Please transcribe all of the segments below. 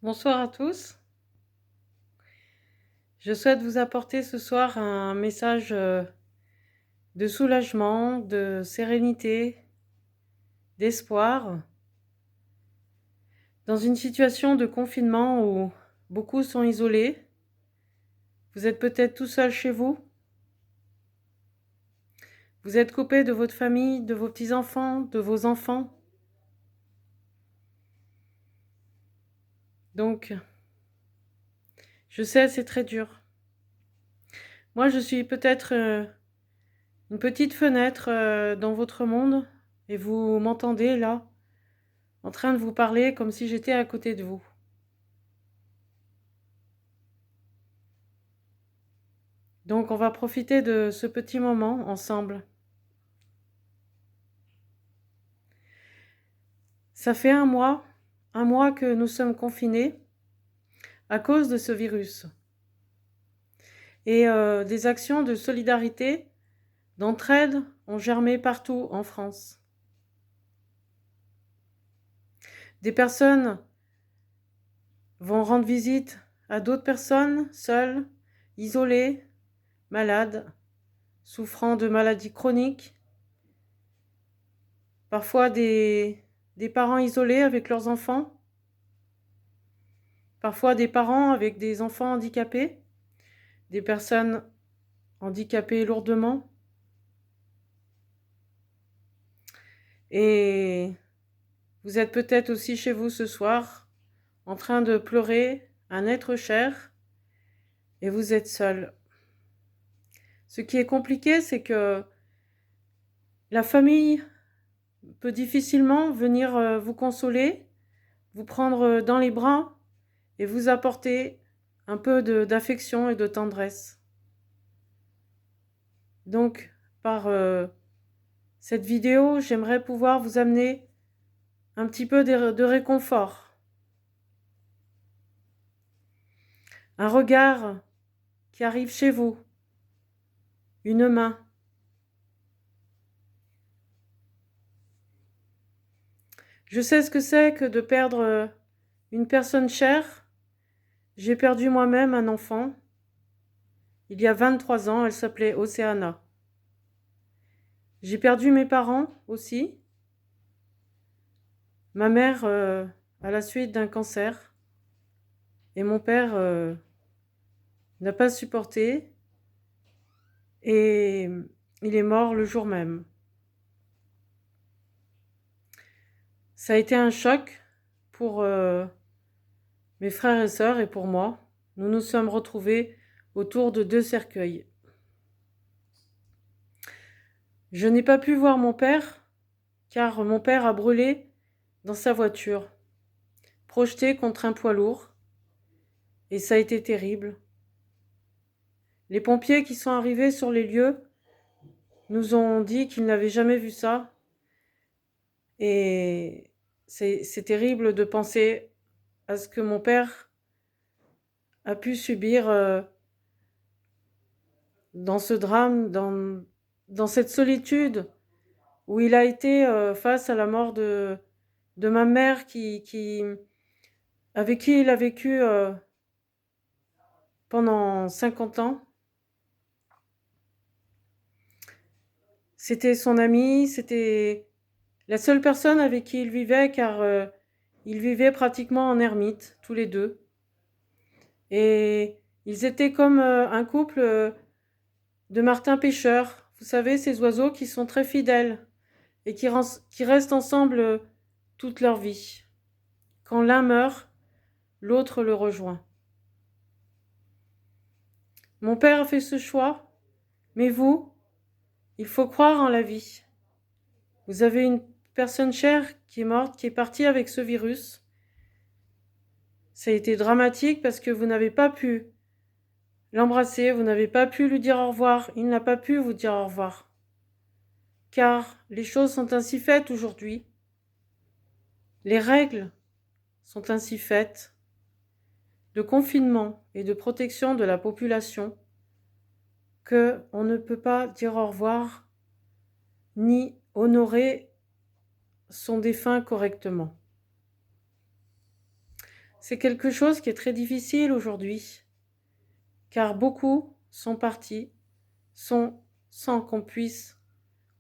Bonsoir à tous. Je souhaite vous apporter ce soir un message de soulagement, de sérénité, d'espoir. Dans une situation de confinement où beaucoup sont isolés, vous êtes peut-être tout seul chez vous. Vous êtes coupé de votre famille, de vos petits-enfants, de vos enfants. Donc, je sais, c'est très dur. Moi, je suis peut-être une petite fenêtre dans votre monde et vous m'entendez là, en train de vous parler comme si j'étais à côté de vous. Donc on va profiter de ce petit moment ensemble. Ça fait un mois que nous sommes confinés à cause de ce virus. Et des actions de solidarité, d'entraide ont germé partout en France. Des personnes vont rendre visite à d'autres personnes seules, isolées, malades, souffrant de maladies chroniques, parfois des parents isolés avec leurs enfants, parfois des parents avec des enfants handicapés, des personnes handicapées lourdement. Et vous êtes peut-être aussi chez vous ce soir, en train de pleurer un être cher, et vous êtes seul. Ce qui est compliqué, c'est que la famille peut difficilement venir vous consoler, vous prendre dans les bras et vous apporter un peu d'affection et de tendresse. Donc, par cette vidéo, j'aimerais pouvoir vous amener un petit peu de réconfort. Un regard qui arrive chez vous, une main. Je sais ce que c'est que de perdre une personne chère. J'ai perdu moi-même un enfant. Il y a 23 ans, elle s'appelait Océana. J'ai perdu mes parents aussi. Ma mère à la suite d'un cancer. Et mon père n'a pas supporté. Et il est mort le jour même. Ça a été un choc pour mes frères et sœurs et pour moi. Nous nous sommes retrouvés autour de 2 cercueils. Je n'ai pas pu voir mon père, car mon père a brûlé dans sa voiture, projeté contre un poids lourd, et ça a été terrible. Les pompiers qui sont arrivés sur les lieux nous ont dit qu'ils n'avaient jamais vu ça, et c'est terrible de penser à ce que mon père a pu subir dans ce drame, dans cette solitude, où il a été face à la mort de ma mère avec qui il a vécu pendant 50 ans. C'était son ami, c'était la seule personne avec qui il vivait, car ils vivaient pratiquement en ermite, tous les deux. Et ils étaient comme un couple de martins pêcheurs. Vous savez, ces oiseaux qui sont très fidèles et qui restent ensemble toute leur vie. Quand l'un meurt, l'autre le rejoint. Mon père a fait ce choix, mais vous, il faut croire en la vie. Vous avez une personne chère qui est morte, qui est partie avec ce virus. Ça a été dramatique parce que vous n'avez pas pu l'embrasser, vous n'avez pas pu lui dire au revoir, il n'a pas pu vous dire au revoir. Car les choses sont ainsi faites aujourd'hui. Les règles sont ainsi faites de confinement et de protection de la population qu'on ne peut pas dire au revoir ni honorer son défunt correctement. c'est quelque chose qui est très difficile aujourd'hui, car beaucoup sont partis sans qu'on puisse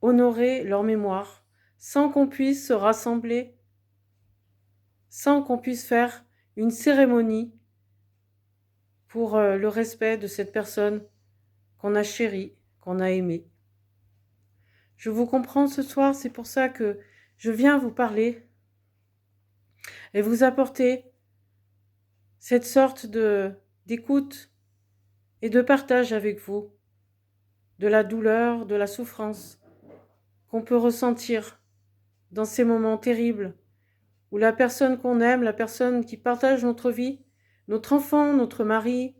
honorer leur mémoire, sans qu'on puisse se rassembler, sans qu'on puisse faire une cérémonie pour le respect de cette personne qu'on a chérie, qu'on a aimée. Je vous comprends ce soir, c'est pour ça que je viens vous parler et vous apporter cette sorte d'écoute et de partage avec vous, de la douleur, de la souffrance qu'on peut ressentir dans ces moments terribles où la personne qu'on aime, la personne qui partage notre vie, notre enfant, notre mari,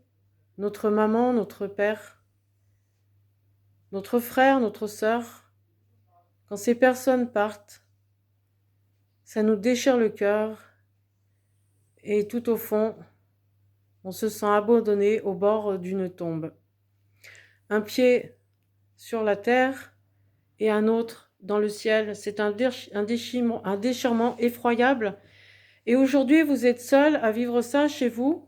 notre maman, notre père, notre frère, notre sœur, quand ces personnes partent, ça nous déchire le cœur et tout au fond, on se sent abandonné au bord d'une tombe. Un pied sur la terre et un autre dans le ciel, c'est un déchirement effroyable. Et aujourd'hui, vous êtes seul à vivre ça chez vous.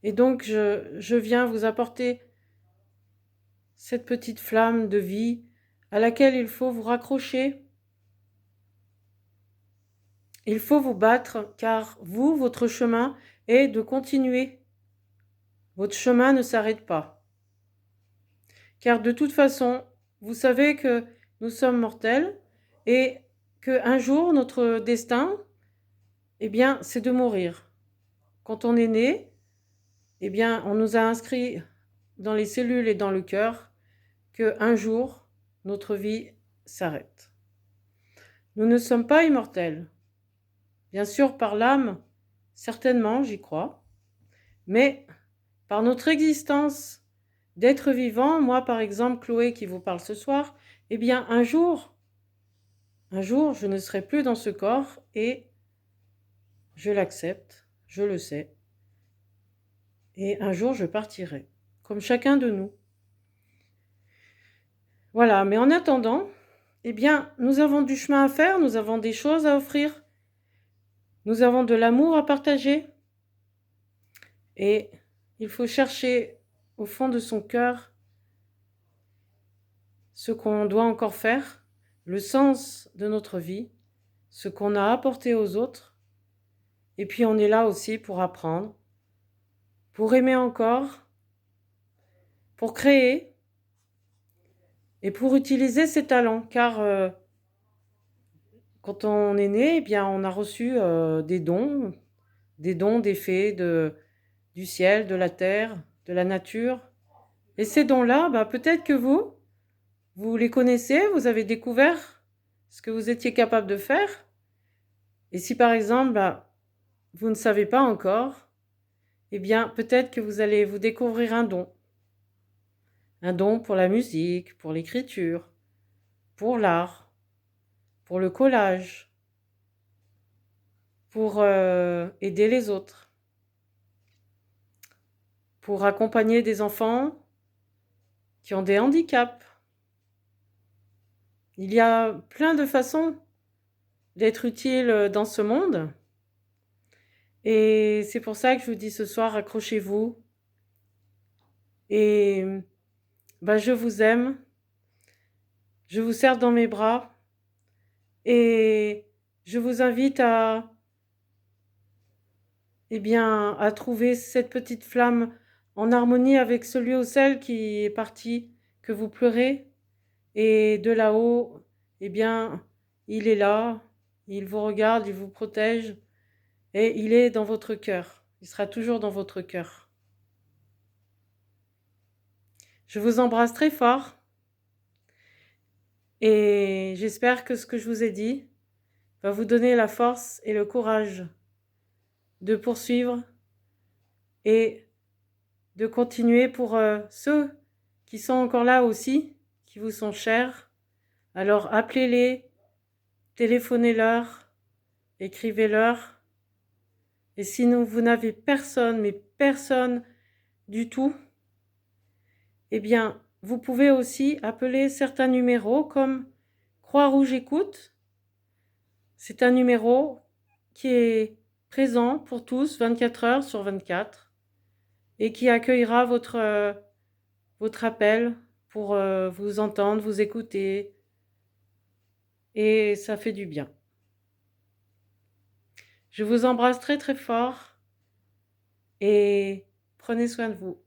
Et donc, je viens vous apporter cette petite flamme de vie à laquelle il faut vous raccrocher. Il faut vous battre, car vous, votre chemin est de continuer. Votre chemin ne s'arrête pas. Car de toute façon, vous savez que nous sommes mortels et qu'un jour, notre destin, eh bien, c'est de mourir. Quand on est né, eh bien, on nous a inscrits dans les cellules et dans le cœur qu'un jour, notre vie s'arrête. Nous ne sommes pas immortels. Bien sûr, par l'âme, certainement, j'y crois, mais par notre existence d'être vivant, moi par exemple, Chloé qui vous parle ce soir, eh bien un jour, je ne serai plus dans ce corps et je l'accepte, je le sais. Et un jour, je partirai, comme chacun de nous. Voilà, mais en attendant, eh bien, nous avons du chemin à faire, nous avons des choses à offrir, nous avons de l'amour à partager. Et il faut chercher au fond de son cœur ce qu'on doit encore faire, le sens de notre vie, ce qu'on a apporté aux autres. Et puis on est là aussi pour apprendre, pour aimer encore, pour créer et pour utiliser ses talents. Car quand on est né, eh bien, on a reçu des dons, des faits du ciel, de la terre, de la nature. Et ces dons-là, peut-être que vous les connaissez, vous avez découvert ce que vous étiez capable de faire. Et si par exemple, vous ne savez pas encore, eh bien peut-être que vous allez vous découvrir un don. Un don pour la musique, pour l'écriture, pour l'art, pour le collage, pour aider les autres, pour accompagner des enfants qui ont des handicaps. Il y a plein de façons d'être utile dans ce monde. Et c'est pour ça que je vous dis ce soir, accrochez-vous. Et je vous aime. Je vous serre dans mes bras. Et je vous invite à trouver cette petite flamme en harmonie avec celui ou celle qui est parti, que vous pleurez. Et de là-haut, il est là, il vous regarde, il vous protège, et il est dans votre cœur. Il sera toujours dans votre cœur. Je vous embrasse très fort, et j'espère que ce que je vous ai dit va vous donner la force et le courage de poursuivre et de continuer pour ceux qui sont encore là aussi, qui vous sont chers. Alors appelez-les, téléphonez-leur, écrivez-leur. Et si vous n'avez personne, mais personne du tout, eh bien, vous pouvez aussi appeler certains numéros comme Croix-Rouge Écoute. C'est un numéro qui est présent pour tous, 24 heures sur 24, et qui accueillera votre appel pour vous entendre, vous écouter, et ça fait du bien. Je vous embrasse très très fort et prenez soin de vous.